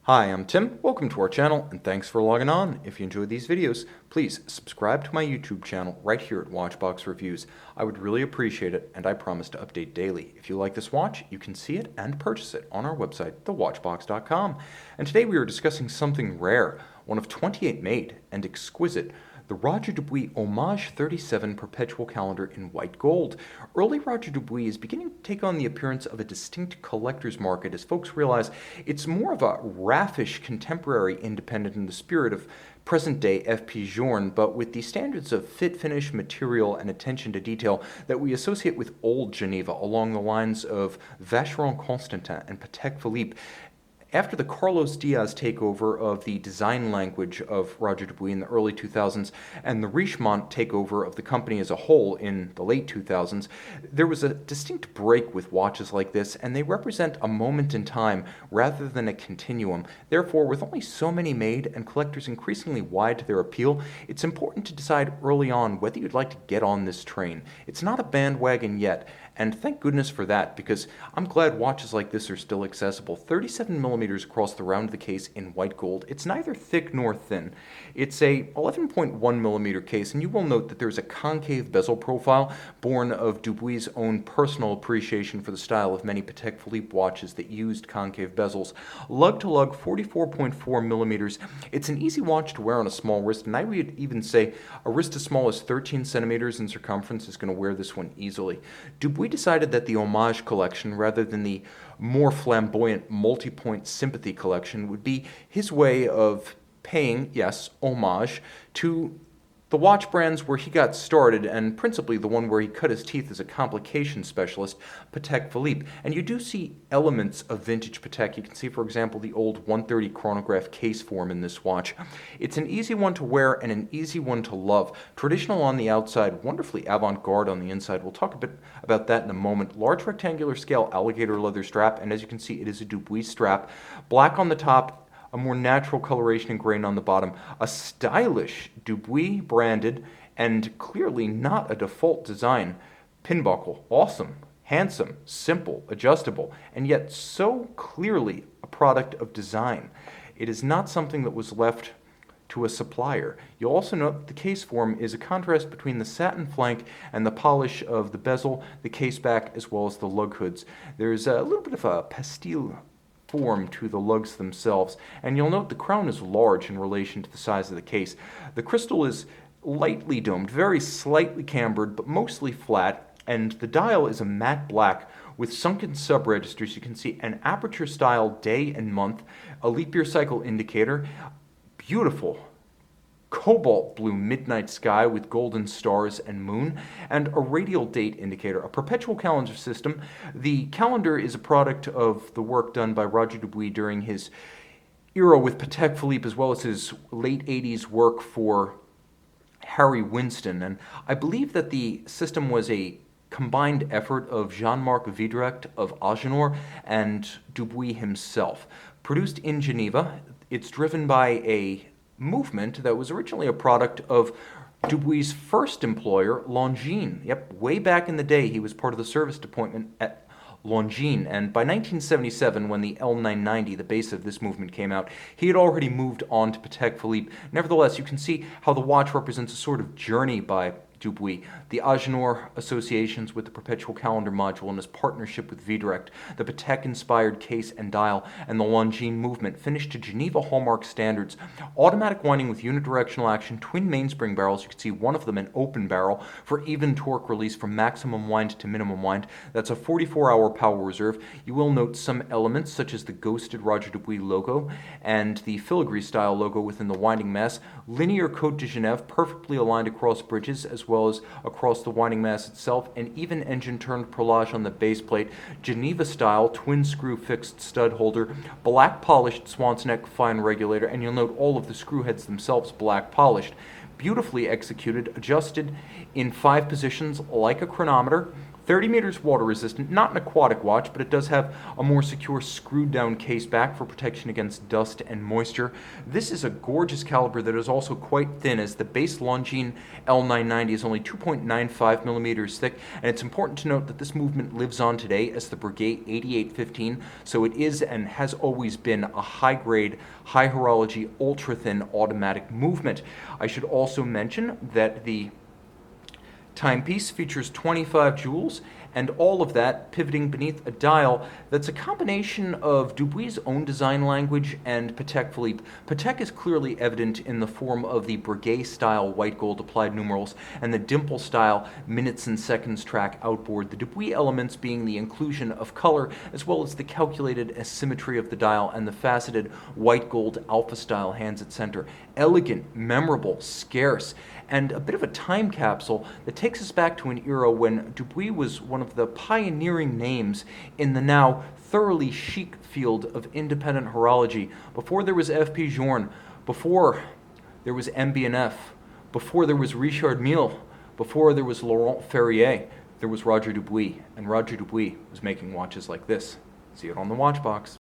Hi, I'm Tim. Welcome to our channel, and thanks for logging on. If you enjoyed these videos, please subscribe to my YouTube channel right here at Watchbox Reviews. I would really appreciate it, and I promise to update daily. If you like this watch, you can see it and purchase it on our website, thewatchbox.com. And today we are discussing something rare, one of 28 made and exquisite, the Roger Dubuis Hommage 37 Perpetual Calendar in white gold. Early Roger Dubuis is beginning to take on the appearance of a distinct collector's market as folks realize it's more of a raffish contemporary independent in the spirit of present-day FP Journe, but with the standards of fit, finish, material, and attention to detail that we associate with old Geneva along the lines of Vacheron Constantin and Patek Philippe. After the Carlos Diaz takeover of the design language of Roger Dubuis in the early 2000s and the Richemont takeover of the company as a whole in the late 2000s, there was a distinct break with watches like this, and they represent a moment in time rather than a continuum. Therefore, with only so many made and collectors increasingly wide to their appeal, it's important to decide early on whether you'd like to get on this train. It's not a bandwagon yet, and thank goodness for that, because I'm glad watches like this are still accessible. 37 millimeters across the round of the case in white gold. It's neither thick nor thin. It's a 11.1 millimeter case, and you will note that there's a concave bezel profile born of Dubuis' own personal appreciation for the style of many Patek Philippe watches that used concave bezels. Lug-to-lug 44.4 millimeters. It's an easy watch to wear on a small wrist, and I would even say a wrist as small as 13 centimeters in circumference is going to wear this one easily. Dubuis decided that the Hommage collection, rather than the more flamboyant multi-point sympathy collection, would be his way of paying, yes, homage to the watch brands where he got started, and principally the one where he cut his teeth as a complication specialist, Patek Philippe. And you do see elements of vintage Patek. You can see, for example, the old 130 chronograph case form in this watch. It's an easy one to wear and an easy one to love. Traditional on the outside, wonderfully avant-garde on the inside. We'll talk a bit about that in a moment. Large rectangular scale alligator leather strap, and as you can see, it is a Dubuis strap. Black on the top, a more natural coloration and grain on the bottom. A stylish Dubuis branded and clearly not a default design pin buckle. Awesome, handsome, simple, adjustable, and yet so clearly a product of design. It is not something that was left to a supplier. You'll also note the case form is a contrast between the satin flank and the polish of the bezel, the case back, as well as the lug hoods. There's a little bit of a pastel form to the lugs themselves, and you'll note the crown is large in relation to the size of the case. The crystal is lightly domed, very slightly cambered, but mostly flat, and the dial is a matte black with sunken sub-registers. You can see an aperture style day and month, a leap year cycle indicator, beautiful cobalt blue midnight sky with golden stars and moon, and a radial date indicator, a perpetual calendar system. The calendar is a product of the work done by Roger Dubuis during his era with Patek Philippe, as well as his late 80s work for Harry Winston. And I believe that the system was a combined effort of Jean-Marc Vidrect of Agenhor and Dubuis himself. Produced in Geneva, it's driven by a movement that was originally a product of Dubuis' first employer, Longines. Yep, way back in the day, he was part of the service department at Longines, and by 1977, when the L990, the base of this movement, came out, he had already moved on to Patek Philippe. Nevertheless, you can see how the watch represents a sort of journey by Dubuis, the Agenhor associations with the Perpetual Calendar module and his partnership with Vidrect, the Patek-inspired case and dial, and the Longines movement, finished to Geneva hallmark standards. Automatic winding with unidirectional action, twin mainspring barrels. You can see one of them an open barrel for even torque release from maximum wind to minimum wind. That's a 44-hour power reserve. You will note some elements such as the ghosted Roger Dubuis logo and the filigree style logo within the winding mass. Linear Côte de Genève, perfectly aligned across bridges as well as across the winding mass itself, and even engine turned perlage on the base plate. Geneva style twin screw fixed stud holder, black polished swan's neck fine regulator, and you'll note all of the screw heads themselves black polished. Beautifully executed, adjusted in 5 positions like a chronometer. 30 meters water resistant, not an aquatic watch, but it does have a more secure screwed down case back for protection against dust and moisture. This is a gorgeous caliber that is also quite thin, as the base Longines L990 is only 2.95 millimeters thick, and it's important to note that this movement lives on today as the Breguet 8815, so it is and has always been a high grade, high horology, ultra thin automatic movement. I should also mention that the timepiece features 25 jewels, and all of that pivoting beneath a dial that's a combination of Dubuis' own design language and Patek Philippe. Patek is clearly evident in the form of the Breguet-style white gold applied numerals and the dimple-style minutes and seconds track outboard, the Dubuis elements being the inclusion of color as well as the calculated asymmetry of the dial and the faceted white gold alpha-style hands at center. Elegant, memorable, scarce, and a bit of a time capsule that takes us back to an era when Dubuis was one of the pioneering names in the now thoroughly chic field of independent horology. Before there was F.P. Journe, before there was MB&F, before there was Richard Mille, before there was Laurent Ferrier, there was Roger Dubuis, and Roger Dubuis was making watches like this. See it on the watch box.